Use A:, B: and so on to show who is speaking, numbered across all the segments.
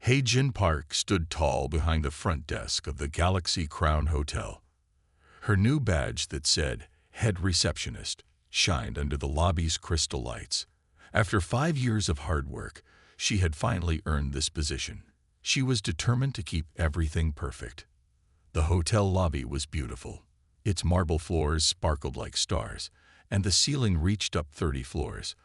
A: Hae-jin Park stood tall behind the front desk of the Galaxy Crown Hotel. Her new badge that said Head Receptionist shined under the lobby's crystal lights. After 5 years of hard work, she had finally earned this position. She was determined to keep everything perfect. The hotel lobby was beautiful. Its marble floors sparkled like stars, and the ceiling reached up 30 floors,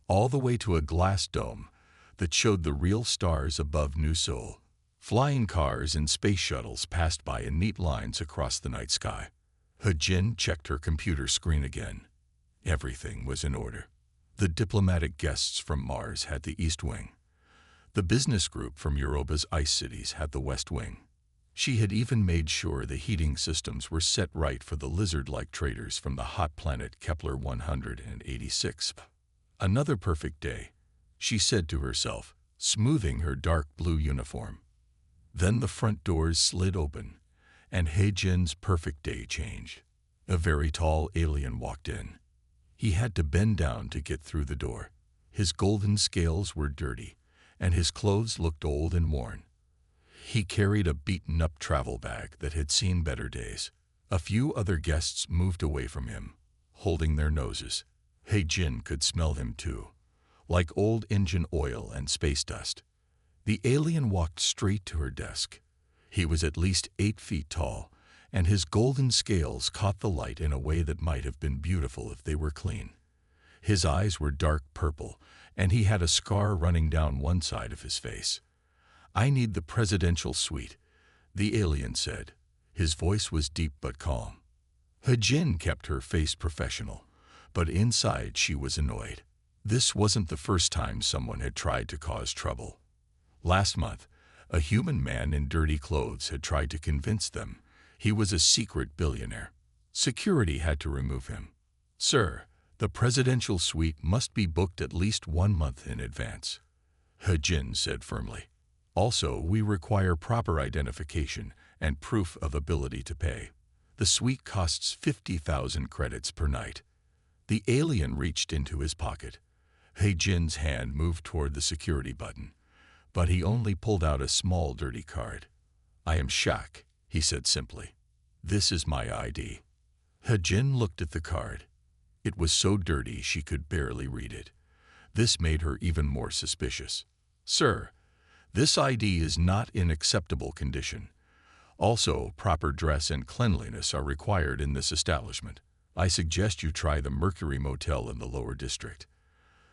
A: all the way to a glass dome that showed the real stars above New Seoul. Flying cars and space shuttles passed by in neat lines across the night sky. Hae-jin checked her computer screen again. Everything was in order. The diplomatic guests from Mars had the East Wing. The business group from Europa's ice cities had the West Wing. She had even made sure the heating systems were set right for the lizard-like traders from the hot planet Kepler 186. Another perfect day, she said to herself, smoothing her dark blue uniform. Then the front doors slid open, and Hae-jin's perfect day changed. A very tall alien walked in. He had to bend down to get through the door. His golden scales were dirty, and his clothes looked old and worn. He carried a beaten-up travel bag that had seen better days. A few other guests moved away from him, holding their noses. Hae-jin could smell him too, like old engine oil and space dust. The alien walked straight to her desk. He was at least 8 feet tall, and his golden scales caught the light in a way that might have been beautiful if they were clean. His eyes were dark purple, and he had a scar running down one side of his face. "I need the presidential suite," the alien said. His voice was deep but calm. Hae-jin kept her face professional, but inside she was annoyed. This wasn't the first time someone had tried to cause trouble. Last month, a human man in dirty clothes had tried to convince them he was a secret billionaire. Security had to remove him. "Sir, the presidential suite must be booked at least 1 month in advance," Hae-jin said firmly. "Also, we require proper identification and proof of ability to pay. The suite costs 50,000 credits per night." The alien reached into his pocket. Hae-jin's hand moved toward the security button, but he only pulled out a small dirty card. "I am Shaq," he said simply. "This is my ID." Hae-jin looked at the card. It was so dirty she could barely read it. This made her even more suspicious. "Sir, this ID is not in acceptable condition. Also, proper dress and cleanliness are required in this establishment. I suggest you try the Mercury Motel in the lower district.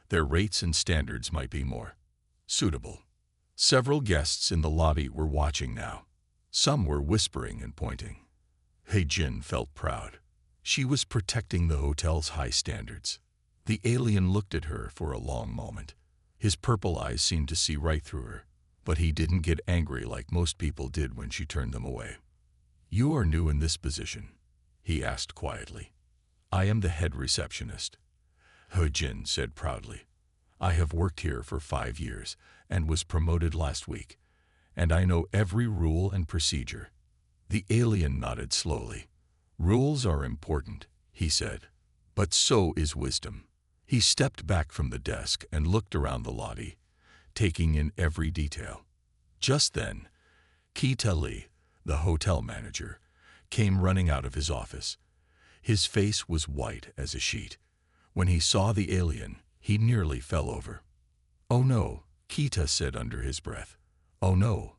A: Their rates and standards might be more suitable." Several guests in the lobby were watching now. Some were whispering and pointing. Hae-jin felt proud. She was protecting the hotel's high standards. The alien looked at her for a long moment. His purple eyes seemed to see right through her, but he didn't get angry like most people did when she turned them away. "You are new in this position?" he asked quietly. "I am the head receptionist," Hae-jin said proudly. "I have worked here for 5 years and was promoted last week, and I know every rule and procedure." The alien nodded slowly. "Rules are important," he said, "but so is wisdom." He stepped back from the desk and looked around the lobby, taking in every detail. Just then, Ki-ta Lee, the hotel manager, came running out of his office. His face was white as a sheet. When he saw the alien, he nearly fell over. "Oh no," Ki-ta said under his breath. "Oh no,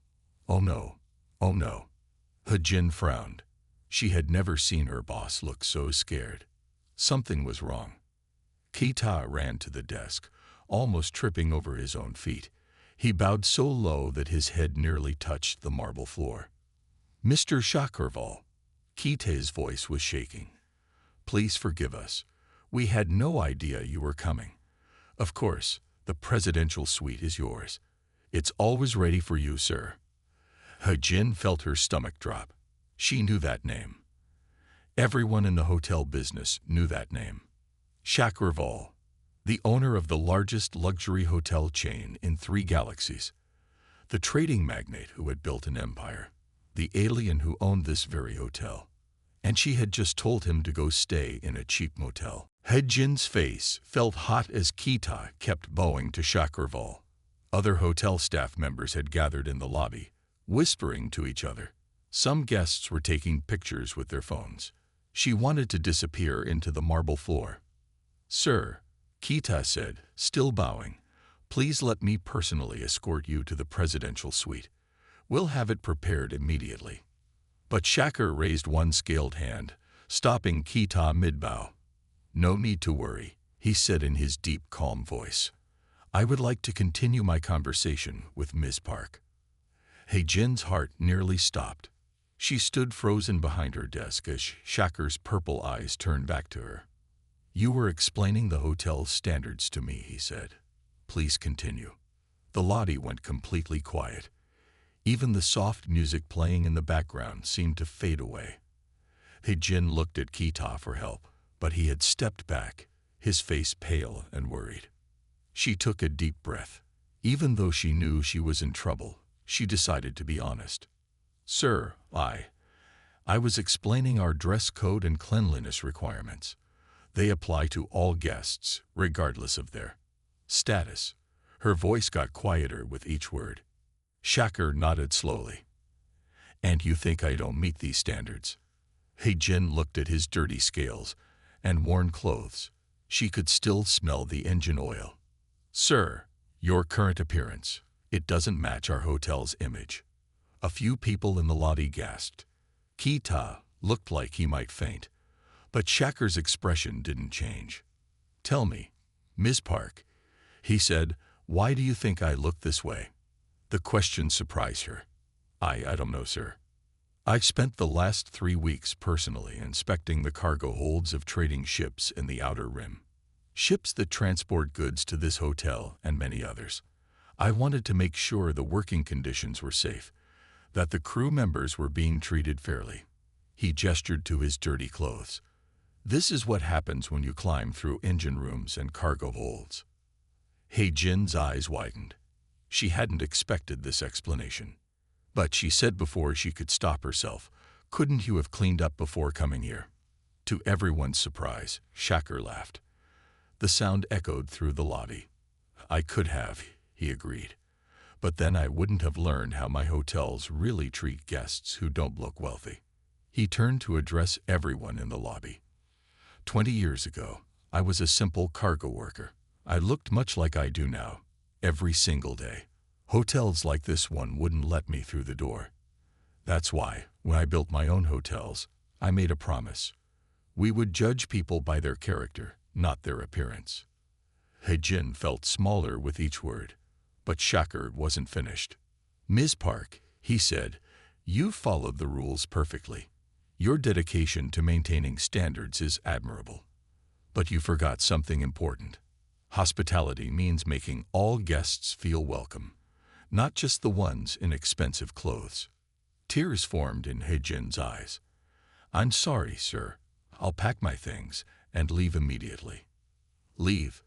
A: oh no, oh no." Hae-jin frowned. She had never seen her boss look so scared. Something was wrong. Ki-ta ran to the desk, almost tripping over his own feet. He bowed so low that his head nearly touched the marble floor. "Mr. Shaq," Ki-ta's voice was shaking. "Please forgive us. We had no idea you were coming. Of course, the presidential suite is yours. It's always ready for you, sir." Hae-jin felt her stomach drop. She knew that name. Everyone in the hotel business knew that name. Shaq, the owner of the largest luxury hotel chain in 3 galaxies. The trading magnate who had built an empire. The alien who owned this very hotel. And she had just told him to go stay in a cheap motel. Hae-jin's face felt hot as Ki-ta kept bowing to Shaq. Other hotel staff members had gathered in the lobby, whispering to each other. Some guests were taking pictures with their phones. She wanted to disappear into the marble floor. "Sir," Kita said, still bowing, "please let me personally escort you to the presidential suite. We'll have it prepared immediately." But Shakur raised one scaled hand, stopping Kita mid-bow. "No need to worry," he said in his deep, calm voice. "I would like to continue my conversation with Ms. Park." Hye-jin's heart nearly stopped. She stood frozen behind her desk as Shakur's purple eyes turned back to her. "You were explaining the hotel's standards to me," he said. "Please continue." The lobby went completely quiet. Even the soft music playing in the background seemed to fade away. Hye-jin looked at Kita for help, but he had stepped back, his face pale and worried. She took a deep breath. Even though she knew she was in trouble, she decided to be honest. "Sir, I was explaining our dress code and cleanliness requirements. They apply to all guests, regardless of their status." Her voice got quieter with each word. Shakur nodded slowly. "And you think I don't meet these standards?" Hye-jin looked at his dirty scales and worn clothes. She could still smell the engine oil. "Sir, your current appearance, it doesn't match our hotel's image." A few people in the lobby gasped. Kita looked like he might faint, but Shakur's expression didn't change. "Tell me, Ms. Park," he said, "why do you think I look this way?" The question surprised her. I don't know, sir. I've spent the last 3 weeks personally inspecting the cargo holds of trading ships in the Outer Rim. Ships that transport goods to this hotel and many others. I wanted to make sure the working conditions were safe, that the crew members were being treated fairly. He gestured to his dirty clothes. This is what happens when you climb through engine rooms and cargo holds. Hye-jin's eyes widened. She hadn't expected this explanation. But she said before she could stop herself, "Couldn't you have cleaned up before coming here?" To everyone's surprise, Shakur laughed. The sound echoed through the lobby. "I could have," he agreed. "But then I wouldn't have learned how my hotels really treat guests who don't look wealthy." He turned to address everyone in the lobby. 20 years ago, I was a simple cargo worker. I looked much like I do now, every single day. Hotels like this one wouldn't let me through the door. That's why, when I built my own hotels, I made a promise. We would judge people by their character, not their appearance. Hye-jin felt smaller with each word, but Shakur wasn't finished. "Ms. Park," he said, "you followed the rules perfectly. Your dedication to maintaining standards is admirable. But you forgot something important. Hospitality means making all guests feel welcome, not just the ones in expensive clothes." Tears formed in Hye-jin's eyes. "I'm sorry, sir. I'll pack my things and leave immediately." "Leave?"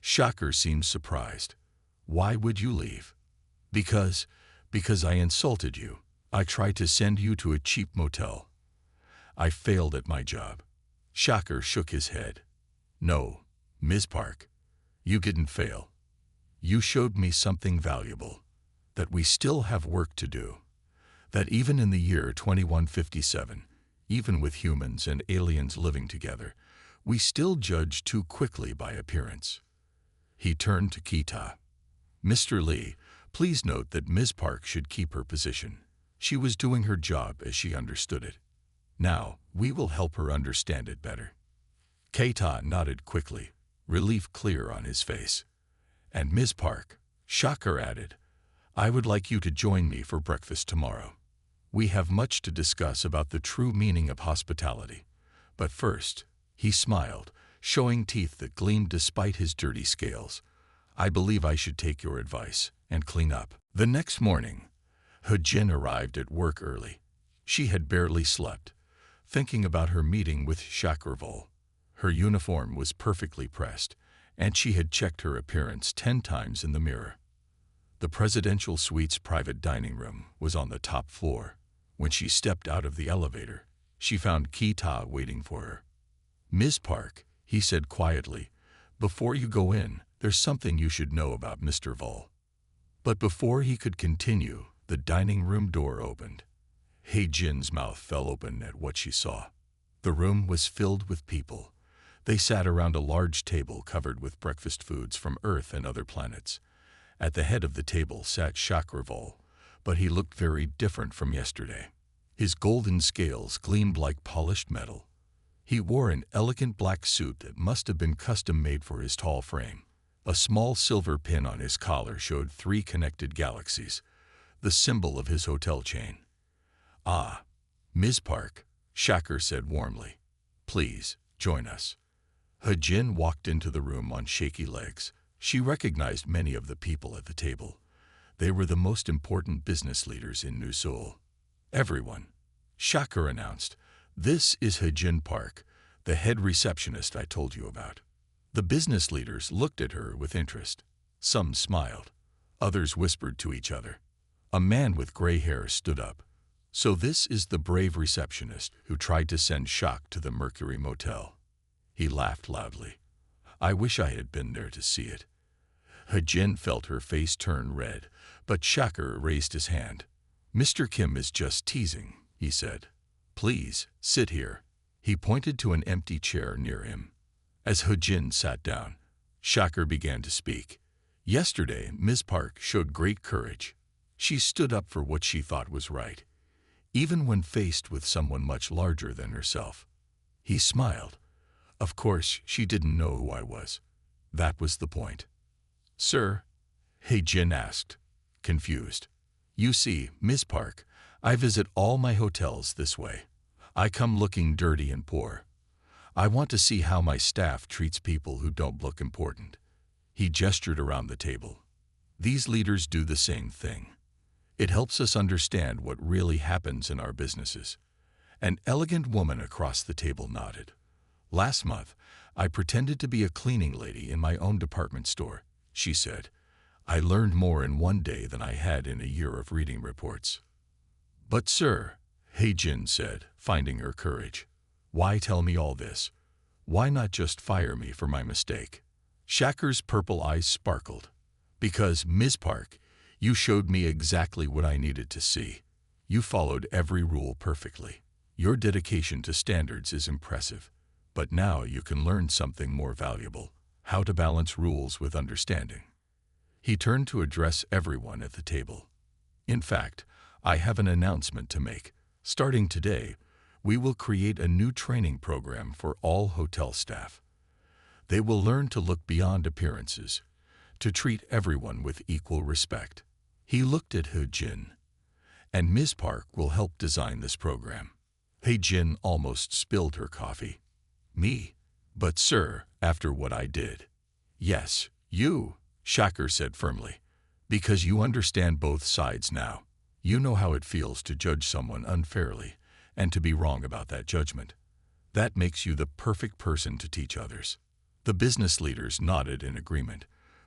A: Shakur seemed surprised. "Why would you leave?" Because I insulted you. I tried to send you to a cheap motel. I failed at my job." Shakur shook his head. "No, Ms. Park, you didn't fail. You showed me something valuable, that we still have work to do, that even in the year 2157, even with humans and aliens living together, we still judge too quickly by appearance." He turned to Kita. "Mr. Lee, please note that Ms. Park should keep her position. She was doing her job as she understood it. Now, we will help her understand it better." Keita nodded quickly, relief clear on his face. "And Ms. Park," Shakur added, "I would like you to join me for breakfast tomorrow. We have much to discuss about the true meaning of hospitality. But first," he smiled, showing teeth that gleamed despite his dirty scales, "I believe I should take your advice and clean up." The next morning, Hye-jin arrived at work early. She had barely slept, thinking about her meeting with Shakur. Her uniform was perfectly pressed, and she had checked her appearance 10 times in the mirror. The presidential suite's private dining room was on the top floor. When she stepped out of the elevator, she found Kita waiting for her. "Ms. Park," he said quietly, "before you go in, there's something you should know about Mr. Vol." But before he could continue, the dining room door opened. He-Jin's mouth fell open at what she saw. The room was filled with people. They sat around a large table covered with breakfast foods from Earth and other planets. At the head of the table sat Shaq, but he looked very different from yesterday. His golden scales gleamed like polished metal. He wore an elegant black suit that must have been custom-made for his tall frame. A small silver pin on his collar showed 3 connected galaxies, the symbol of his hotel chain. "Ah, Ms. Park," Shaq said warmly. "Please, join us." He-Jin walked into the room on shaky legs. She recognized many of the people at the table. They were the most important business leaders in New Seoul. "Everyone," Shaq announced, "this is He-Jin Park, the head receptionist I told you about." The business leaders looked at her with interest. Some smiled. Others whispered to each other. A man with gray hair stood up. "So this is the brave receptionist who tried to send Shaq to the Mercury Motel." He laughed loudly. "I wish I had been there to see it." He-Jin felt her face turn red, but Shaq raised his hand. "Mr. Kim is just teasing," he said. "Please, sit here." He pointed to an empty chair near him. As He-Jin sat down, Shaq began to speak. "Yesterday, Ms. Park showed great courage. She stood up for what she thought was right, even when faced with someone much larger than herself." He smiled. "Of course, she didn't know who I was. That was the point." "Sir?" He-Jin asked, confused. "You see, Ms. Park, I visit all my hotels this way. I come looking dirty and poor. I want to see how my staff treats people who don't look important." He gestured around the table. "These leaders do the same thing. It helps us understand what really happens in our businesses." An elegant woman across the table nodded. "Last month, I pretended to be a cleaning lady in my own department store," she said. "I learned more in one day than I had in a year of reading reports." "But sir," He-Jin said, finding her courage, "why tell me all this? Why not just fire me for my mistake?" Shaq's purple eyes sparkled. "Because, Ms. Park, you showed me exactly what I needed to see. You followed every rule perfectly. Your dedication to standards is impressive. But now you can learn something more valuable: how to balance rules with understanding." He turned to address everyone at the table. "In fact, I have an announcement to make. Starting today, we will create a new training program for all hotel staff. They will learn to look beyond appearances, to treat everyone with equal respect." He looked at He-Jin. "And Ms. Park will help design this program." He-Jin almost spilled her coffee. "Me? But sir, after what I did." "Yes, you," Shaq said firmly. "Because you understand both sides now. You know how it feels to judge someone unfairly and to be wrong about that judgment. That makes you the perfect person to teach others." The business leaders nodded in agreement.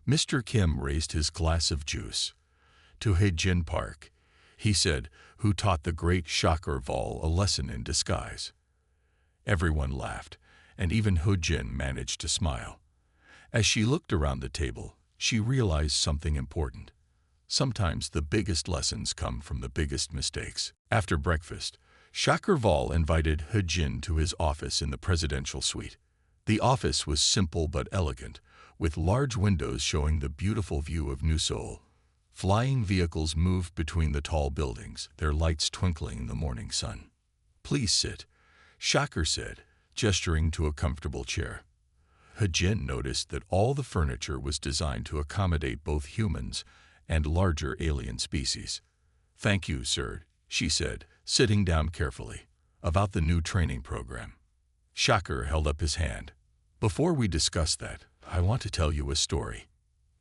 A: Mr. Kim raised his glass of juice. "To He-Jin Park," he said, "who taught the great Shaq a lesson in disguise." Everyone laughed, and even He-Jin managed to smile. As she looked around the table, she realized something important. Sometimes the biggest lessons come from the biggest mistakes. After breakfast, Shaq invited He-Jin to his office in the presidential suite. The office was simple but elegant, with large windows showing the beautiful view of New Seoul. Flying vehicles moved between the tall buildings, their lights twinkling in the morning sun. "Please sit," Shaq said, gesturing to a comfortable chair. He-Jin noticed that all the furniture was designed to accommodate both humans and larger alien species. "Thank you, sir," she said, sitting down carefully. "About the new training program." Shaq held up his hand. "Before we discuss that, I want to tell you a story."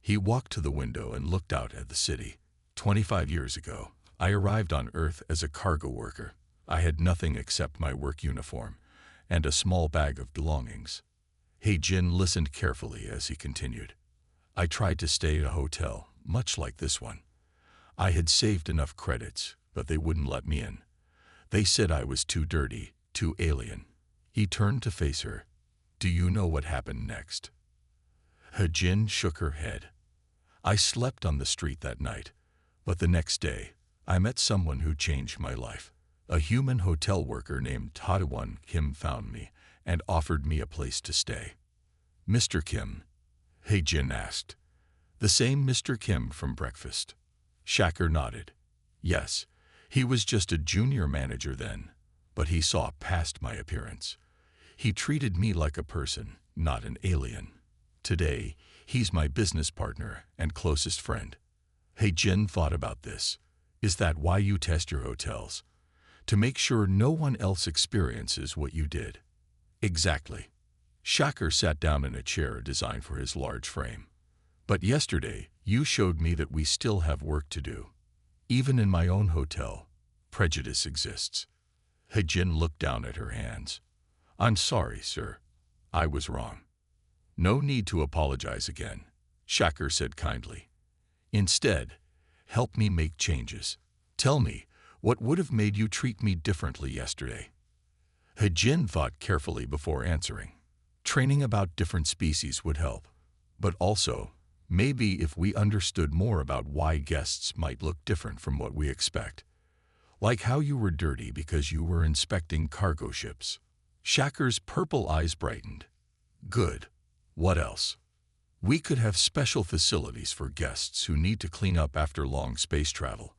A: He walked to the window and looked out at the city. 25 years ago, I arrived on Earth as a cargo worker. I had nothing except my work uniform and a small bag of belongings. He-Jin listened carefully as he continued. "I tried to stay at a hotel, much like this one. I had saved enough credits, but they wouldn't let me in. They said I was too dirty, too alien." He turned to face her. "Do you know what happened next?" He-Jin shook her head. I slept on the street that night, but the next day, I met someone who changed my life. A human hotel worker named Tadawon Kim found me and offered me a place to stay. Mr. Kim? Hye-jin asked. The same Mr. Kim from breakfast. Shaq nodded. Yes, he was just a junior manager then, but he saw past my appearance. He treated me like a person, not an alien. Today, he's my business partner and closest friend. Hye-jin thought about this. Is that why you test your hotels? To make sure no one else experiences what you did? Exactly. Shaq sat down in a chair designed for his large frame. But yesterday, you showed me that we still have work to do. Even in my own hotel, prejudice exists. Hye-jin looked down at her hands. I'm sorry, sir. I was wrong. No need to apologize again, Shaq said kindly. Instead, help me make changes. Tell me, what would have made you treat me differently yesterday? Hye-jin thought carefully before answering. Training about different species would help. But also, maybe if we understood more about why guests might look different from what we expect. Like how you were dirty because you were inspecting cargo ships. Shaq's purple eyes brightened. Good. What else? We could have special facilities for guests who need to clean up after long space travel,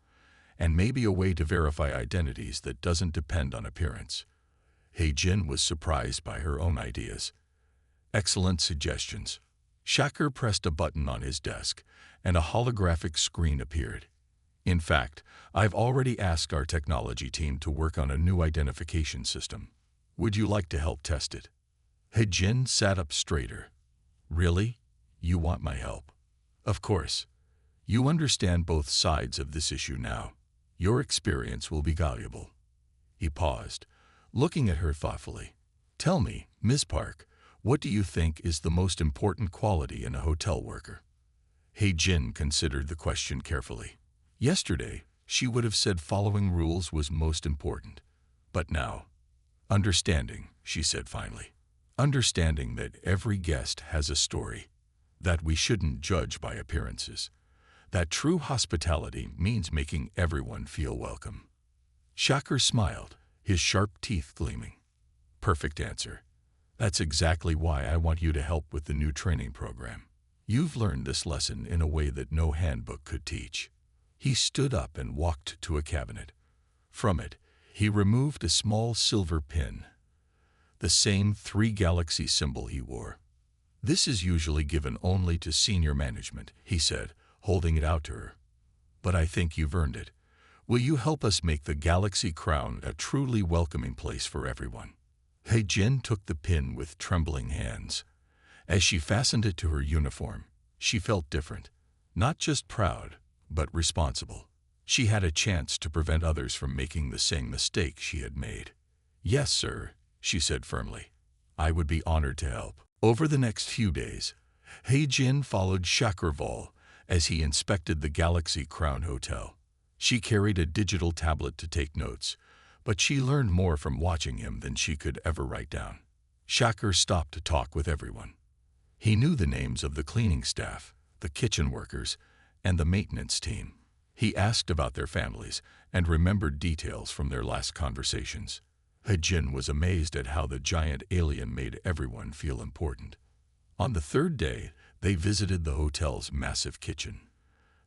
A: and maybe a way to verify identities that doesn't depend on appearance. Hye-jin was surprised by her own ideas. Excellent suggestions. Shaq pressed a button on his desk, and a holographic screen appeared. In fact, I've already asked our technology team to work on a new identification system. Would you like to help test it? Hye-jin sat up straighter. Really? You want my help? Of course. You understand both sides of this issue now. Your experience will be valuable. He paused, looking at her thoughtfully. Tell me, Ms. Park, what do you think is the most important quality in a hotel worker? Hye-jin considered the question carefully. Yesterday, she would have said following rules was most important. But now, understanding, she said finally. Understanding that every guest has a story. That we shouldn't judge by appearances. That true hospitality means making everyone feel welcome. Shaq smiled, his sharp teeth gleaming. Perfect answer. That's exactly why I want you to help with the new training program. You've learned this lesson in a way that no handbook could teach. He stood up and walked to a cabinet. From it, he removed a small silver pin. The same 3 galaxy symbol he wore. This is usually given only to senior management, he said, holding it out to her. But I think you've earned it. Will you help us make the Galaxy Crown a truly welcoming place for everyone? Hye-jin took the pin with trembling hands. As she fastened it to her uniform, she felt different. Not just proud, but responsible. She had a chance to prevent others from making the same mistake she had made. Yes, sir, she said firmly. I would be honored to help. Over the next few days, Hye-jin followed Shaq as he inspected the Galaxy Crown Hotel. She carried a digital tablet to take notes, but she learned more from watching him than she could ever write down. Shaq stopped to talk with everyone. He knew the names of the cleaning staff, the kitchen workers, and the maintenance team. He asked about their families and remembered details from their last conversations. Hye-jin was amazed at how the giant alien made everyone feel important. On the 3rd day, they visited the hotel's massive kitchen.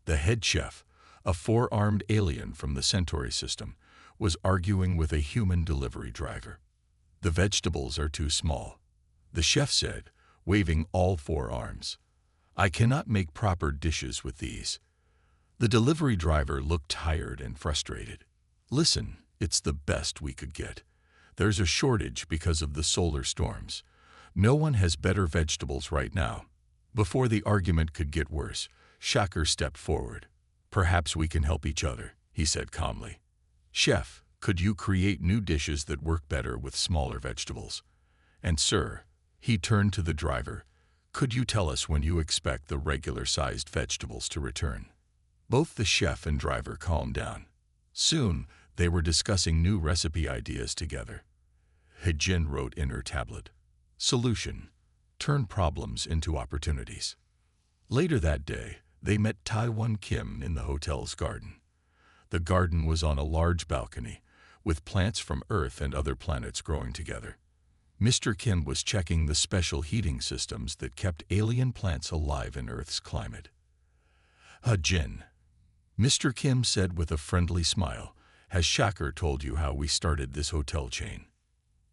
A: The head chef, a 4-armed alien from the Centauri system, was arguing with a human delivery driver. The vegetables are too small, the chef said, waving all 4 arms. I cannot make proper dishes with these. The delivery driver looked tired and frustrated. Listen, it's the best we could get. There's a shortage because of the solar storms. No one has better vegetables right now. Before the argument could get worse, Shaq stepped forward. Perhaps we can help each other, he said calmly. Chef, could you create new dishes that work better with smaller vegetables? And sir, he turned to the driver, could you tell us when you expect the regular-sized vegetables to return? Both the chef and driver calmed down. Soon, they were discussing new recipe ideas together. Hye-jin wrote in her tablet, Solution. Turn problems into opportunities. Later that day, They met Taiwan Kim in the hotel's garden. The garden was on a large balcony, with plants from Earth and other planets growing together. Mr. Kim was checking the special heating systems that kept alien plants alive in Earth's climate. Jin, Mr. Kim said with a friendly smile, has Shaq told you how we started this hotel chain?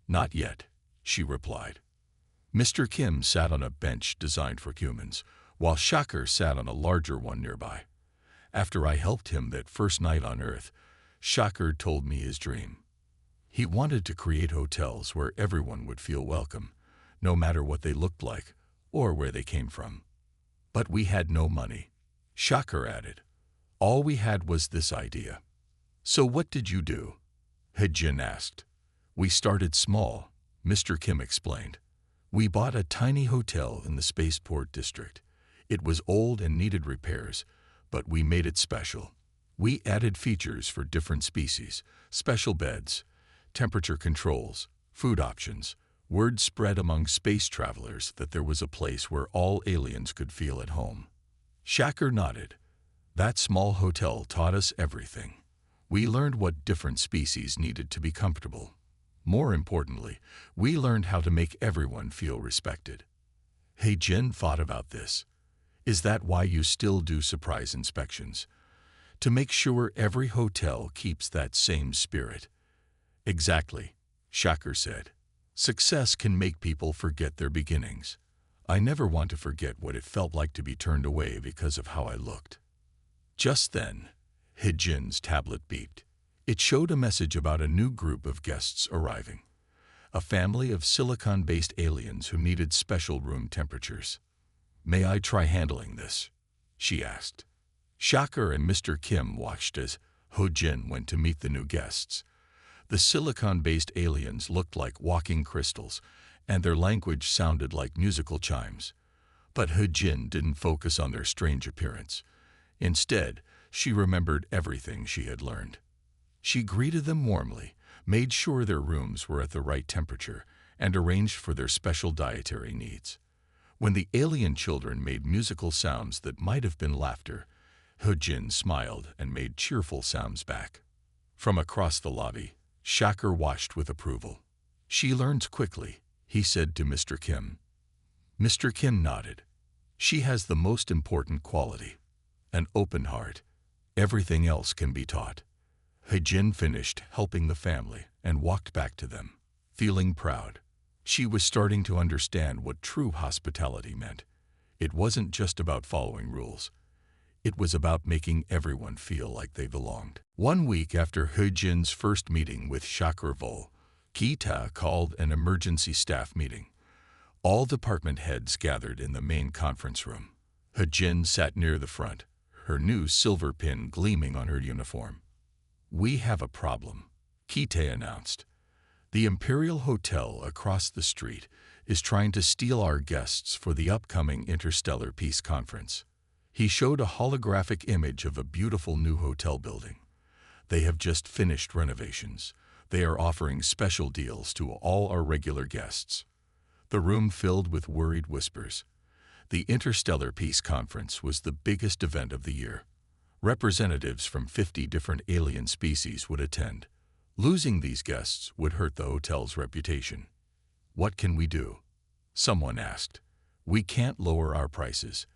A: Not yet, she replied. Mr. Kim sat on a bench designed for humans, while Shaq sat on a larger one nearby. After I helped him that first night on Earth, Shaq told me his dream. He wanted to create hotels where everyone would feel welcome, no matter what they looked like or where they came from. But we had no money, Shaq added. All we had was this idea. So what did you do? Jin asked. We started small, Mr. Kim explained. We bought a tiny hotel in the spaceport district. It was old and needed repairs, but we made it special. We added features for different species, special beds, temperature controls, food options. Word spread among space travelers that there was a place where all aliens could feel at home. Shaq nodded. That small hotel taught us everything. We learned what different species needed to be comfortable. More importantly, we learned how to make everyone feel respected. Jin thought about this. Is that why you still do surprise inspections? To make sure every hotel keeps that same spirit. Exactly, Shaq said. Success can make people forget their beginnings. I never want to forget what it felt like to be turned away because of how I looked. Just then, Jin's tablet beeped. It showed a message about a new group of guests arriving. A family of silicon-based aliens who needed special room temperatures. May I try handling this? She asked. Shaq and Mr. Kim watched as Jin went to meet the new guests. The silicon-based aliens looked like walking crystals, and their language sounded like musical chimes. But Jin didn't focus on their strange appearance. Instead, she remembered everything she had learned. She greeted them warmly, made sure their rooms were at the right temperature, and arranged for their special dietary needs. When the alien children made musical sounds that might have been laughter, Jin smiled and made cheerful sounds back. From across the lobby, Shaq watched with approval. She learns quickly, he said to Mr. Kim. Mr. Kim nodded. She has the most important quality, an open heart. Everything else can be taught. Jin finished helping the family and walked back to them, feeling proud. She was starting to understand what true hospitality meant. It wasn't just about following rules. It was about making everyone feel like they belonged. 1 week after Jin's first meeting with Shaq, Kita called an emergency staff meeting. All department heads gathered in the main conference room. Jin sat near the front, her new silver pin gleaming on her uniform. We have a problem, Kita announced. The Imperial Hotel across the street is trying to steal our guests for the upcoming Interstellar Peace Conference. He showed a holographic image of a beautiful new hotel building. They have just finished renovations. They are offering special deals to all our regular guests. The room filled with worried whispers. The Interstellar Peace Conference was the biggest event of the year. Representatives from 50 different alien species would attend. Losing these guests would hurt the hotel's reputation. What can we do? Someone asked. We can't lower our prices.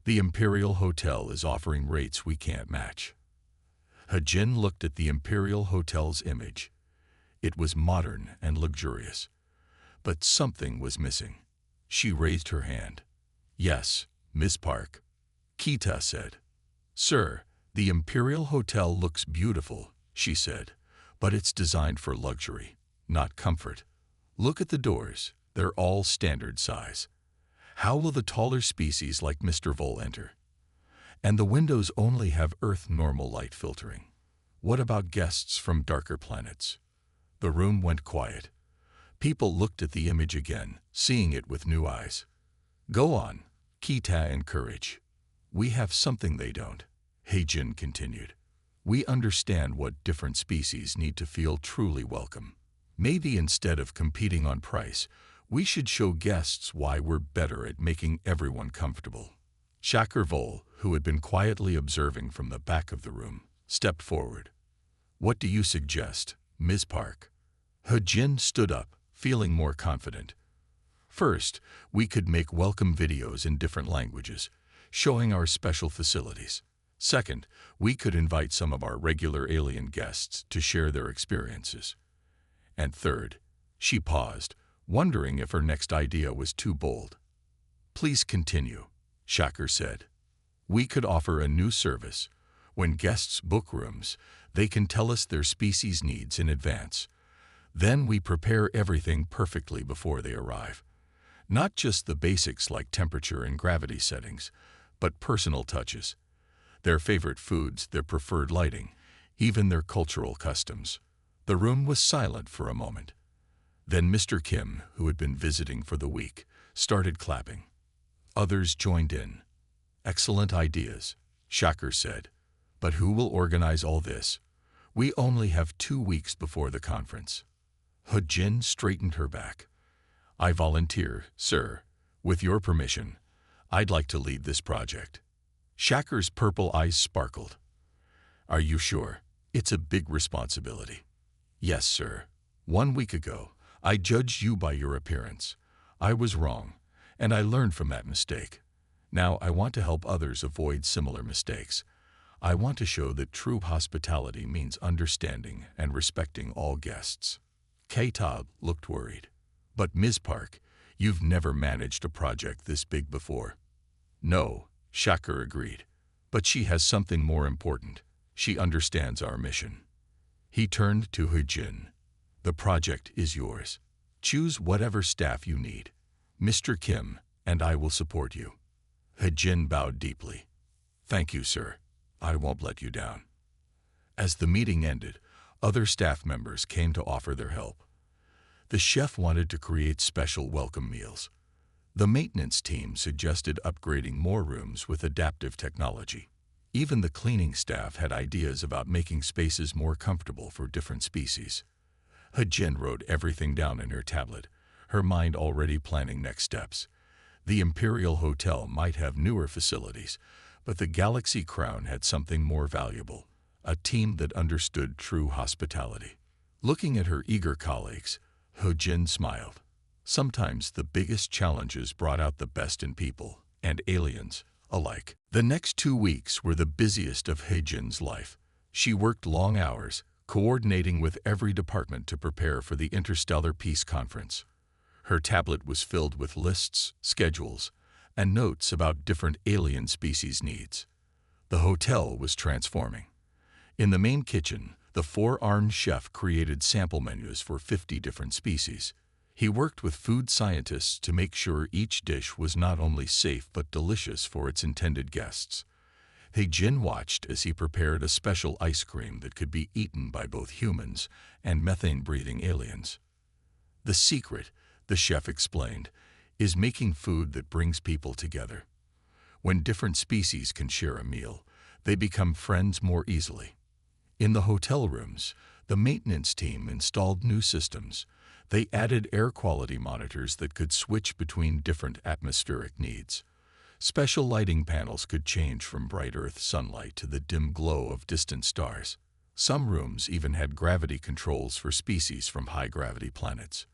A: The Imperial Hotel is offering rates we can't match. Jin looked at the Imperial Hotel's image. It was modern and luxurious. But something was missing. She raised her hand. Yes, Miss Park. Kita said. Sir, the Imperial Hotel looks beautiful, she said, but it's designed for luxury, not comfort. Look at the doors. They're all standard size. How will the taller species like Mr. Vol enter? And the windows only have Earth normal light filtering. What about guests from darker planets? The room went quiet. People looked at the image again, seeing it with new eyes. Go on, Kita encouraged. We have something they don't, Jin continued. We understand what different species need to feel truly welcome. Maybe instead of competing on price, we should show guests why we're better at making everyone comfortable. Shaq, who had been quietly observing from the back of the room, stepped forward. "What do you suggest, Ms. Park?" He-Jin stood up, feeling more confident. "First, we could make welcome videos in different languages, showing our special facilities. Second, we could invite some of our regular alien guests to share their experiences. And third," she paused, wondering if her next idea was too bold. "Please continue," Shaq said. "We could offer a new service. When guests book rooms, they can tell us their species needs in advance. Then we prepare everything perfectly before they arrive. Not just the basics like temperature and gravity settings, but personal touches. Their favorite foods, their preferred lighting, even their cultural customs." The room was silent for a moment. Then Mr. Kim, who had been visiting for the week, started clapping. Others joined in. "Excellent ideas," Shaq said. "But who will organize all this? We only have 2 weeks before the conference." He-Jin straightened her back. "I volunteer, sir. With your permission, I'd like to lead this project." Shaq's purple eyes sparkled. "Are you sure? It's a big responsibility." "Yes, sir. 1 week ago, I judged you by your appearance. I was wrong, and I learned from that mistake. Now I want to help others avoid similar mistakes. I want to show that true hospitality means understanding and respecting all guests." K-Tob looked worried. "But Ms. Park, you've never managed a project this big before." "No," Shaq agreed. "But she has something more important. She understands our mission." He turned to He-Jin. "The project is yours. Choose whatever staff you need. Mr. Kim and I will support you." He-Jin bowed deeply. "Thank you, sir. I won't let you down." As the meeting ended, other staff members came to offer their help. The chef wanted to create special welcome meals. The maintenance team suggested upgrading more rooms with adaptive technology. Even the cleaning staff had ideas about making spaces more comfortable for different species. He-Jin wrote everything down in her tablet, her mind already planning next steps. The Imperial Hotel might have newer facilities, but the Galaxy Crown had something more valuable, a team that understood true hospitality. Looking at her eager colleagues, He-Jin smiled. Sometimes the biggest challenges brought out the best in people and aliens alike. The next 2 weeks were the busiest of He-Jin's life. She worked long hours, coordinating with every department to prepare for the Interstellar Peace Conference. Her tablet was filled with lists, schedules, and notes about different alien species needs. The hotel was transforming. In the main kitchen, the four-armed chef created sample menus for 50 different species. He worked with food scientists to make sure each dish was not only safe but delicious for its intended guests. He-Jin watched as he prepared a special ice cream that could be eaten by both humans and methane-breathing aliens. "The secret," the chef explained, "is making food that brings people together. When different species can share a meal, they become friends more easily." In the hotel rooms, the maintenance team installed new systems. They added air quality monitors that could switch between different atmospheric needs. Special lighting panels could change from bright Earth sunlight to the dim glow of distant stars. Some rooms even had gravity controls for species from high-gravity planets.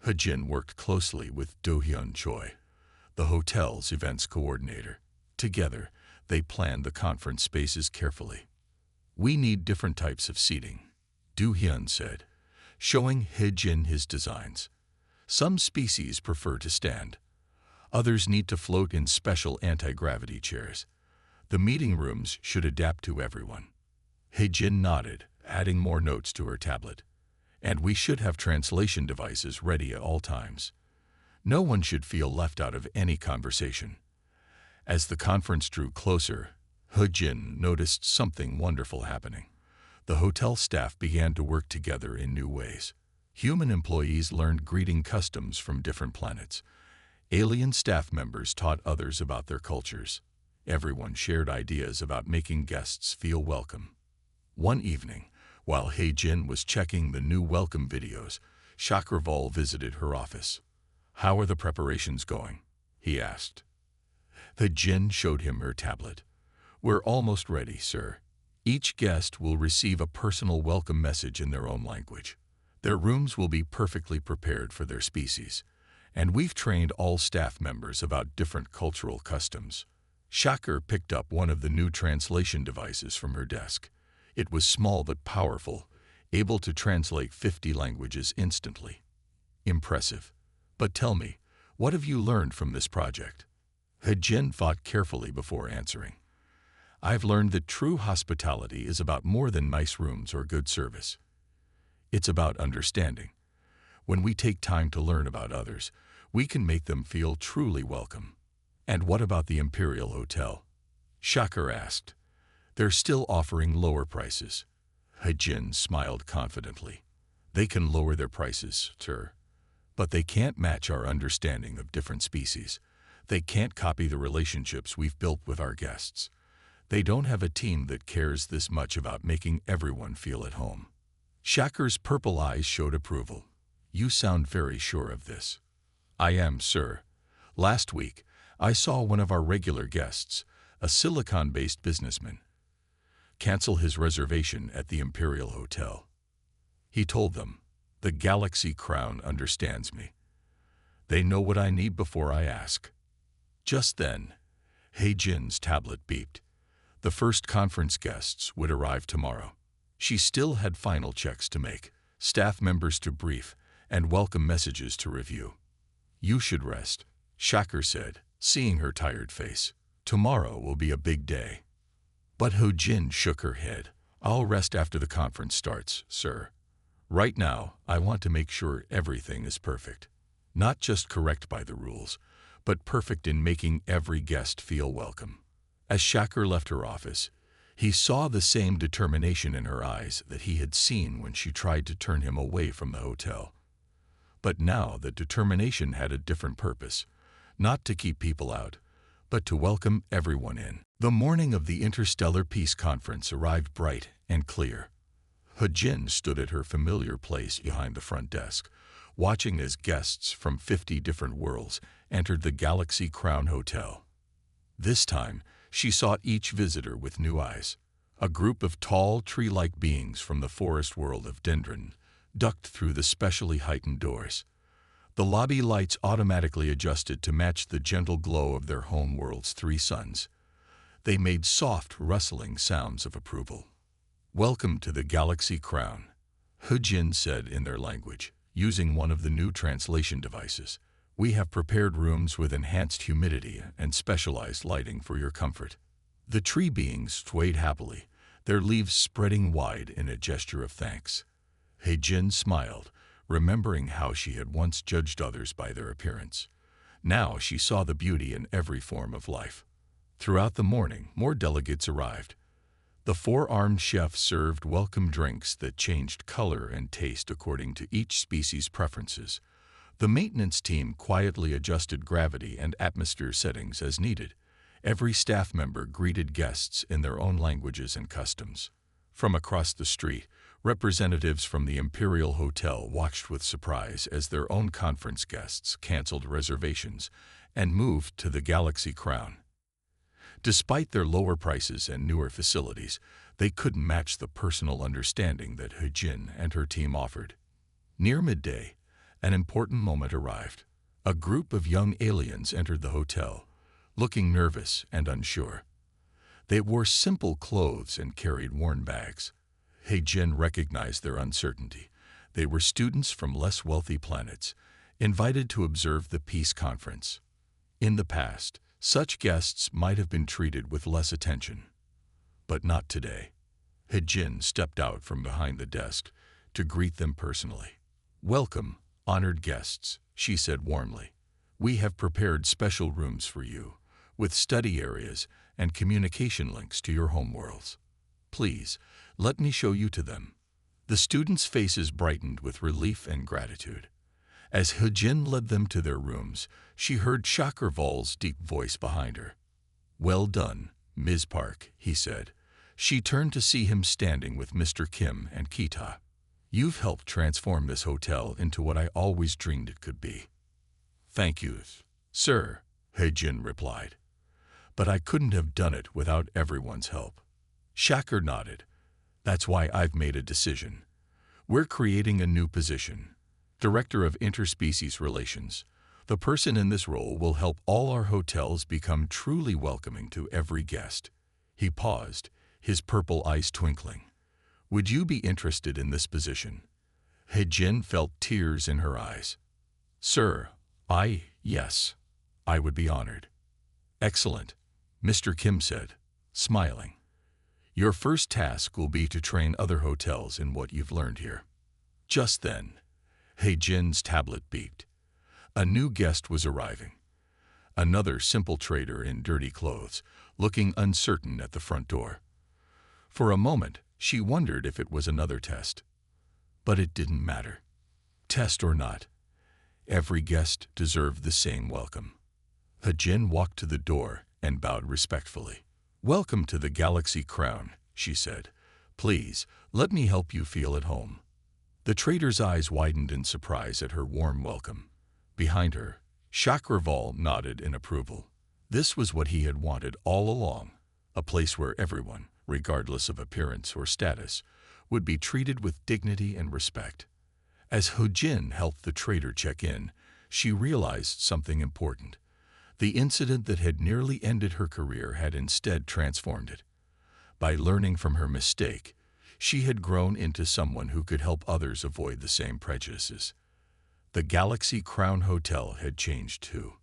A: He-Jin worked closely with Do-Hyun Choi, the hotel's events coordinator. Together, they planned the conference spaces carefully. "We need different types of seating," Do-Hyun said, showing He-Jin his designs. "Some species prefer to stand. Others need to float in special anti-gravity chairs. The meeting rooms should adapt to everyone." He-Jin nodded, adding more notes to her tablet. "And we should have translation devices ready at all times. No one should feel left out of any conversation." As the conference drew closer, He-Jin noticed something wonderful happening. The hotel staff began to work together in new ways. Human employees learned greeting customs from different planets. Alien staff members taught others about their cultures. Everyone shared ideas about making guests feel welcome. One evening, while He-Jin was checking the new welcome videos, Shaq visited her office. "How are the preparations going?" he asked. The Jinn showed him her tablet. "We're almost ready, sir. Each guest will receive a personal welcome message in their own language. Their rooms will be perfectly prepared for their species, and we've trained all staff members about different cultural customs." Shaq picked up one of the new translation devices from her desk. It was small but powerful, able to translate 50 languages instantly. "Impressive. But tell me, what have you learned from this project?" Jin thought carefully before answering. "I've learned that true hospitality is about more than nice rooms or good service. It's about understanding. When we take time to learn about others, we can make them feel truly welcome." "And what about the Imperial Hotel?" Shaq asked. "They're still offering lower prices." Jin smiled confidently. "They can lower their prices, sir, but they can't match our understanding of different species. They can't copy the relationships we've built with our guests. They don't have a team that cares this much about making everyone feel at home." Shaq's purple eyes showed approval. "You sound very sure of this." "I am, sir. Last week, I saw one of our regular guests, a Silicon-based businessman, cancel his reservation at the Imperial Hotel. He told them, 'The Galaxy Crown understands me. They know what I need before I ask.'" Just then, Jin's tablet beeped. The first conference guests would arrive tomorrow. She still had final checks to make, staff members to brief, and welcome messages to review. "You should rest," Shaq said, seeing her tired face. "Tomorrow will be a big day." But Jin shook her head. "I'll rest after the conference starts, sir. Right now, I want to make sure everything is perfect. Not just correct by the rules, but perfect in making every guest feel welcome." As Shaq left her office, he saw the same determination in her eyes that he had seen when she tried to turn him away from the hotel. But now the determination had a different purpose, not to keep people out, but to welcome everyone in. The morning of the Interstellar Peace Conference arrived bright and clear. Jin stood at her familiar place behind the front desk, watching as guests from 50 different worlds entered the Galaxy Crown Hotel. This time, she saw each visitor with new eyes. A group of tall, tree-like beings from the forest world of Dendron ducked through the specially heightened doors. The lobby lights automatically adjusted to match the gentle glow of their home world's 3 suns. They made soft, rustling sounds of approval. "Welcome to the Galaxy Crown," Jin said in their language, using one of the new translation devices. "We have prepared rooms with enhanced humidity and specialized lighting for your comfort." The tree beings swayed happily, their leaves spreading wide in a gesture of thanks. Jin smiled, remembering how she had once judged others by their appearance. Now she saw the beauty in every form of life. Throughout the morning, more delegates arrived. The 4-armed chef served welcome drinks that changed color and taste according to each species' preferences. The maintenance team quietly adjusted gravity and atmosphere settings as needed. Every staff member greeted guests in their own languages and customs. From across the street, representatives from the Imperial Hotel watched with surprise as their own conference guests canceled reservations and moved to the Galaxy Crown. Despite their lower prices and newer facilities, they couldn't match the personal understanding that Jin and her team offered. Near midday, an important moment arrived. A group of young aliens entered the hotel, looking nervous and unsure. They wore simple clothes and carried worn bags. Jin recognized their uncertainty. They were students from less wealthy planets, invited to observe the peace conference. In the past, such guests might have been treated with less attention. But not today. Jin stepped out from behind the desk to greet them personally. "Welcome, honored guests," she said warmly. "We have prepared special rooms for you, with study areas and communication links to your homeworlds. Please, let me show you to them." The students' faces brightened with relief and gratitude. As Jin led them to their rooms, she heard Chakraval's deep voice behind her. "Well done, Ms. Park," he said. She turned to see him standing with Mr. Kim and Kita. "You've helped transform this hotel into what I always dreamed it could be." "Thank you, sir," Jin replied. but I couldn't have done it without everyone's help. Shaq nodded. That's why I've made a decision. We're creating a new position, Director of Interspecies Relations. The person in this role will help all our hotels become truly welcoming to every guest. He paused, his purple eyes twinkling. Would you be interested in this position? Hye-jin felt tears in her eyes. Sir, yes, I would be honored. Excellent, Mr. Kim said, smiling. Your first task will be to train other hotels in what you've learned here. Just then, Hye-jin's tablet beeped. A new guest was arriving. Another simple trader in dirty clothes, looking uncertain at the front door. For a moment, she wondered if it was another test. But it didn't matter. Test or not, every guest deserved the same welcome. Hye-jin walked to the door and bowed respectfully. Welcome to the Galaxy Crown, she said. Please, let me help you feel at home. The trader's eyes widened in surprise at her warm welcome. Behind her, Shaq nodded in approval. This was what he had wanted all along, a place where everyone, regardless of appearance or status, would be treated with dignity and respect. As Hye-jin helped the trader check in, she realized something important. The incident that had nearly ended her career had instead transformed it. By learning from her mistake, she had grown into someone who could help others avoid the same prejudices. The Galaxy Crown Hotel had changed too.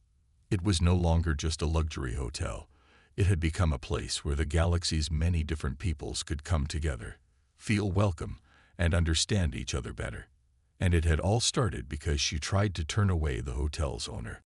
A: It was no longer just a luxury hotel. It had become a place where the galaxy's many different peoples could come together, feel welcome, and understand each other better. And it had all started because she tried to turn away the hotel's owner.